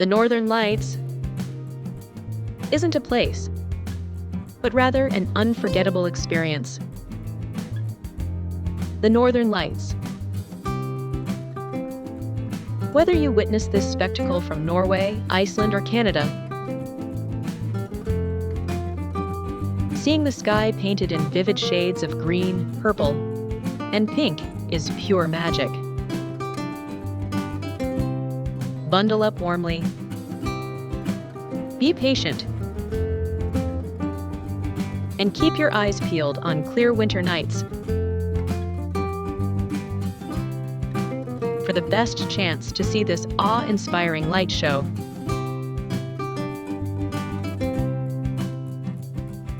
The Northern Lights isn't a place, but rather an unforgettable experience. The Northern Lights. Whether you witness this spectacle from Norway, Iceland, or Canada, seeing the sky painted in vivid shades of green, purple, and pink is pure magic. Bundle up warmly. Be patient. And keep your eyes peeled on clear winter nights for the best chance to see this awe-inspiring light show.